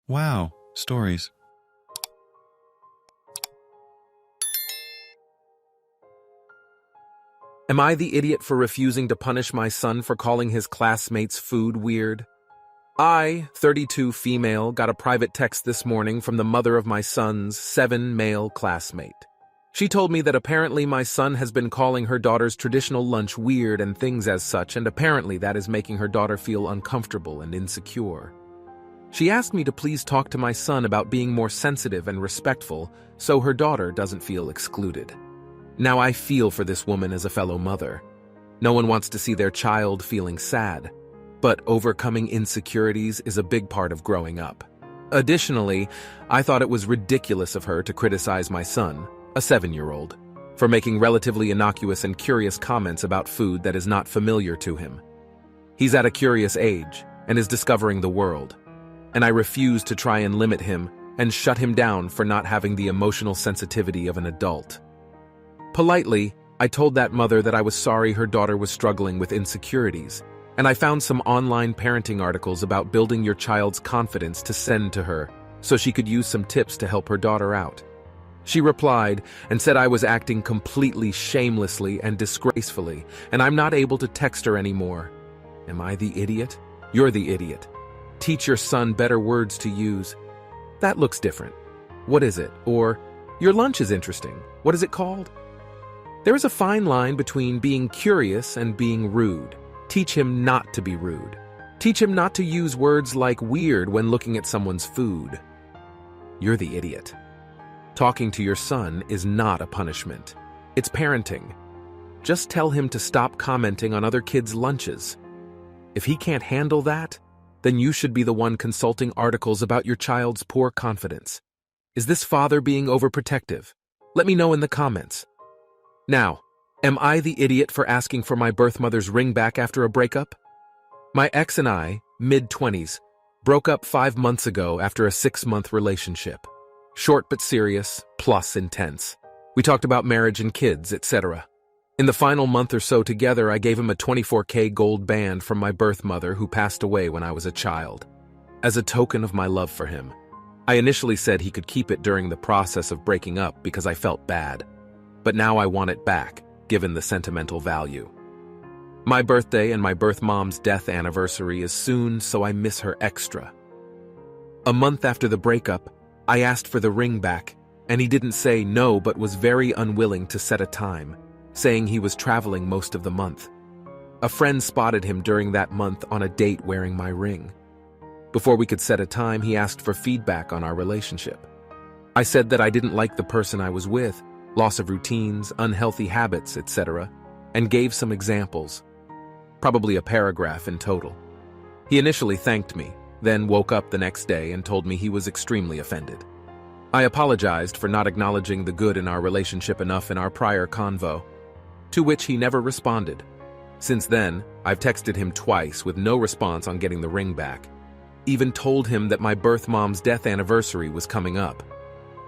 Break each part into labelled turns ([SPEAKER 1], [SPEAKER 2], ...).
[SPEAKER 1] Wow, stories.
[SPEAKER 2] Am I the idiot for refusing to punish my son for calling his classmates' food weird? I, 32 female, got a private text this morning from the mother of my son's 7 male classmate. She told me that apparently my son has been calling her daughter's traditional lunch weird and things as such, and apparently that is making her daughter feel uncomfortable and insecure. She asked me to please talk to my son about being more sensitive and respectful so her daughter doesn't feel excluded. Now I feel for this woman as a fellow mother. No one wants to see their child feeling sad, but overcoming insecurities is a big part of growing up. Additionally, I thought it was ridiculous of her to criticize my son, a 7-year-old, for making relatively innocuous and curious comments about food that is not familiar to him. He's at a curious age and is discovering the world, and I refuse to try and limit him and shut him down for not having the emotional sensitivity of an adult. Politely, I told that mother that I was sorry her daughter was struggling with insecurities, and I found some online parenting articles about building your child's confidence to send to her so she could use some tips to help her daughter out. She replied and said I was acting completely shamelessly and disgracefully, and I'm not able to text her anymore. Am I the idiot? You're the idiot. Teach your son better words to use. That looks different. What is it? Or, your lunch is interesting. What is it called? There is a fine line between being curious and being rude. Teach him not to be rude. Teach him not to use words like weird when looking at someone's food. You're the idiot. Talking to your son is not a punishment. It's parenting. Just tell him to stop commenting on other kids' lunches. If he can't handle that, then you should be the one consulting articles about your child's poor confidence. Is this father being overprotective? Let me know in the comments. Now, am I the idiot for asking for my birth mother's ring back after a breakup? My ex and I, mid-20s, broke up 5 months ago after a 6-month relationship. Short but serious, plus intense. We talked about marriage and kids, etc. In the final month or so together, I gave him a 24K gold band from my birth mother who passed away when I was a child, as a token of my love for him. I initially said he could keep it during the process of breaking up because I felt bad, but now I want it back, given the sentimental value. My birthday and my birth mom's death anniversary is soon, so I miss her extra. A month after the breakup, I asked for the ring back, and he didn't say no but was very unwilling to set a time, saying he was traveling most of the month. A friend spotted him during that month on a date wearing my ring. Before we could set a time, he asked for feedback on our relationship. I said that I didn't like the person I was with, loss of routines, unhealthy habits, etc., and gave some examples. Probably a paragraph in total. He initially thanked me, then woke up the next day and told me he was extremely offended. I apologized for not acknowledging the good in our relationship enough in our prior convo, to which he never responded. Since then, I've texted him twice with no response on getting the ring back. Even told him that my birth mom's death anniversary was coming up.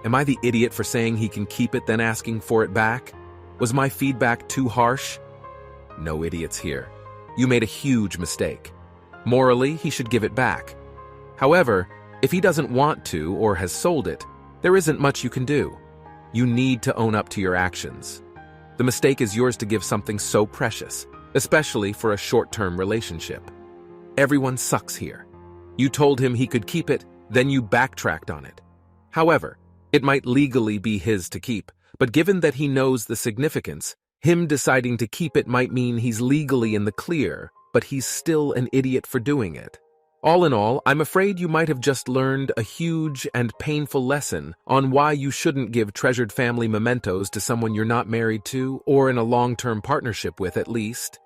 [SPEAKER 2] Am I the idiot for saying he can keep it then asking for it back? Was my feedback too harsh? No idiots here. You made a huge mistake. Morally, he should give it back. However, if he doesn't want to or has sold it, there isn't much you can do. You need to own up to your actions. The mistake is yours to give something so precious, especially for a short-term relationship. Everyone sucks here. You told him he could keep it, then you backtracked on it. However, it might legally be his to keep, but given that he knows the significance, him deciding to keep it might mean he's legally in the clear, but he's still an idiot for doing it. All in all, I'm afraid you might have just learned a huge and painful lesson on why you shouldn't give treasured family mementos to someone you're not married to or in a long-term partnership with at least.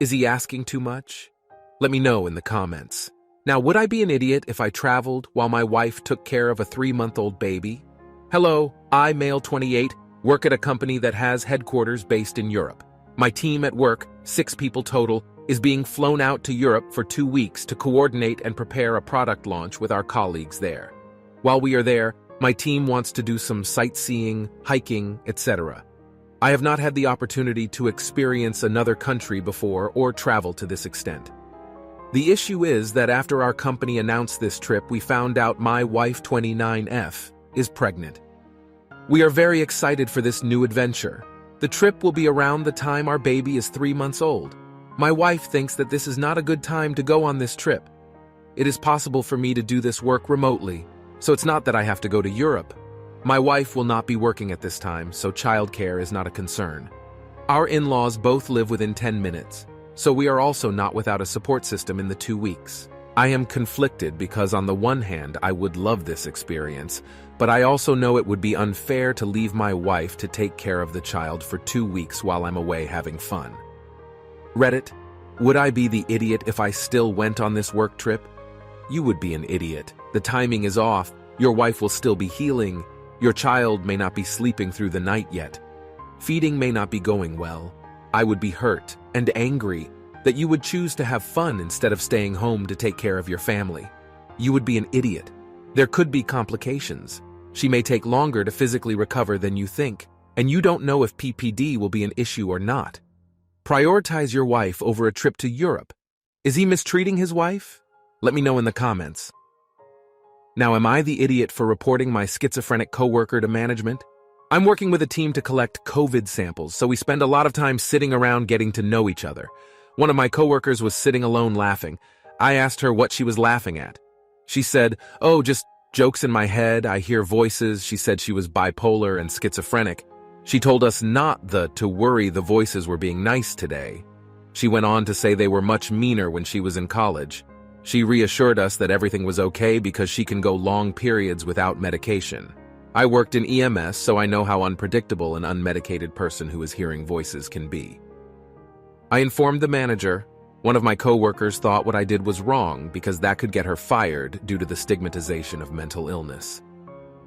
[SPEAKER 2] Is he asking too much? Let me know in the comments. Now, would I be an idiot if I traveled while my wife took care of a 3-month-old baby? Hello, I, male 28, work at a company that has headquarters based in Europe. My team at work, 6 people total, is being flown out to Europe for 2 weeks to coordinate and prepare a product launch with our colleagues there. While we are there, my team wants to do some sightseeing, hiking, etc. I have not had the opportunity to experience another country before or travel to this extent. The issue is that after our company announced this trip, we found out my wife 29F is pregnant. We are very excited for this new adventure. The trip will be around the time our baby is 3 months old. My wife thinks that this is not a good time to go on this trip. It is possible for me to do this work remotely, so it's not that I have to go to Europe. My wife will not be working at this time, so childcare is not a concern. Our in-laws both live within 10 minutes, so we are also not without a support system in the 2 weeks. I am conflicted because on the one hand, I would love this experience, but I also know it would be unfair to leave my wife to take care of the child for 2 weeks while I'm away having fun. Reddit, would I be the idiot if I still went on this work trip? You would be an idiot. The timing is off, your wife will still be healing, your child may not be sleeping through the night yet. Feeding may not be going well. I would be hurt and angry that you would choose to have fun instead of staying home to take care of your family. You would be an idiot. There could be complications. She may take longer to physically recover than you think, and you don't know if PPD will be an issue or not. Prioritize your wife over a trip to Europe. Is he mistreating his wife? Let me know in the comments. Now, am I the idiot for reporting my schizophrenic coworker to management? I'm working with a team to collect COVID samples, so we spend a lot of time sitting around getting to know each other. One of my coworkers was sitting alone laughing. I asked her what she was laughing at. She said, "Oh, just jokes in my head, I hear voices." She said she was bipolar and schizophrenic. She told us not to worry, the voices were being nice today. She went on to say they were much meaner when she was in college. She reassured us that everything was okay because she can go long periods without medication. I worked in EMS, so I know how unpredictable an unmedicated person who is hearing voices can be. I informed the manager. One of my coworkers thought what I did was wrong because that could get her fired due to the stigmatization of mental illness.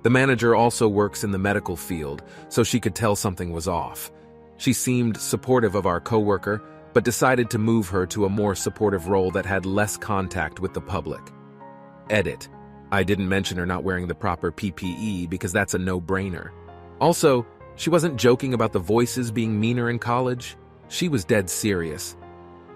[SPEAKER 2] The manager also works in the medical field, so she could tell something was off. She seemed supportive of our coworker, but decided to move her to a more supportive role that had less contact with the public. Edit. I didn't mention her not wearing the proper PPE because that's a no-brainer. Also, she wasn't joking about the voices being meaner in college. She was dead serious.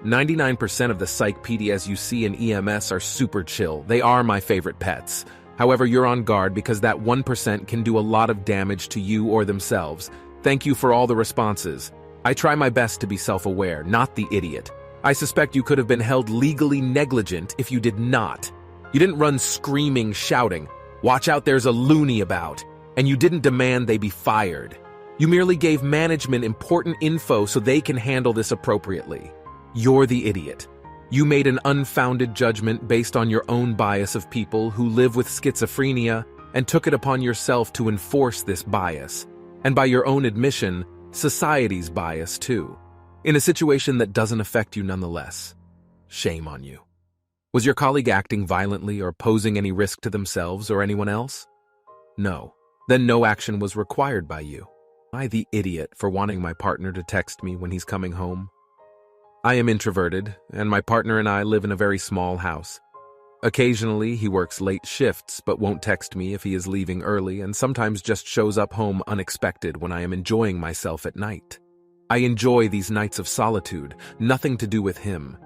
[SPEAKER 2] 99% of the psych PDs you see in EMS are super chill. They are my favorite pets. However, you're on guard because that 1% can do a lot of damage to you or themselves. Thank you for all the responses. I try my best to be self-aware, not the idiot. I suspect you could have been held legally negligent if you did not. You didn't run screaming, shouting, "Watch out, there's a loony about," and you didn't demand they be fired. You merely gave management important info so they can handle this appropriately. You're the idiot. You made an unfounded judgment based on your own bias of people who live with schizophrenia and took it upon yourself to enforce this bias. And by your own admission, society's bias too. In a situation that doesn't affect you nonetheless. Shame on you. Was your colleague acting violently or posing any risk to themselves or anyone else? No. Then no action was required by you. Am I the idiot for wanting my partner to text me when he's coming home? I am introverted, and my partner and I live in a very small house. Occasionally, he works late shifts but won't text me if he is leaving early, and sometimes just shows up home unexpected when I am enjoying myself at night. I enjoy these nights of solitude, nothing to do with him.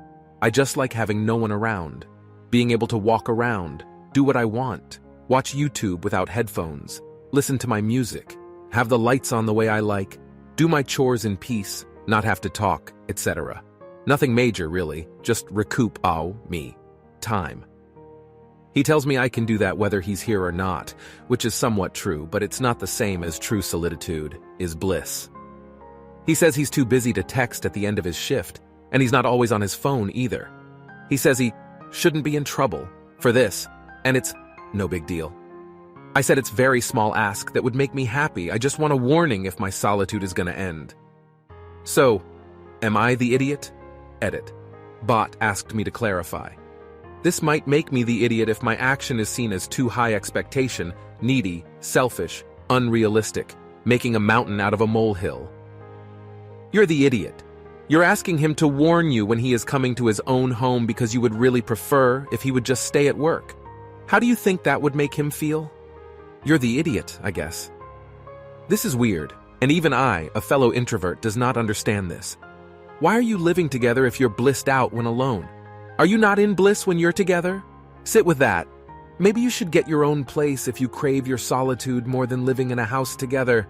[SPEAKER 2] I just like having no one around, being able to walk around, do what I want, watch YouTube without headphones, listen to my music, have the lights on the way I like, do my chores in peace, not have to talk, etc. Nothing major, really, just recoup me time. He tells me I can do that whether he's here or not, which is somewhat true, but it's not the same as true solitude is bliss. He says he's too busy to text at the end of his shift, and he's not always on his phone either. He says he shouldn't be in trouble for this, and it's no big deal. I said it's very small ask that would make me happy. I just want a warning if my solitude is gonna end. So, am I the idiot? Edit. Bot asked me to clarify. This might make me the idiot if my action is seen as too high expectation, needy, selfish, unrealistic, making a mountain out of a molehill. You're the idiot. You're asking him to warn you when he is coming to his own home because you would really prefer if he would just stay at work. How do you think that would make him feel? You're the idiot, I guess. This is weird, and even I, a fellow introvert, does not understand this. Why are you living together if you're blissed out when alone? Are you not in bliss when you're together? Sit with that. Maybe you should get your own place if you crave your solitude more than living in a house together.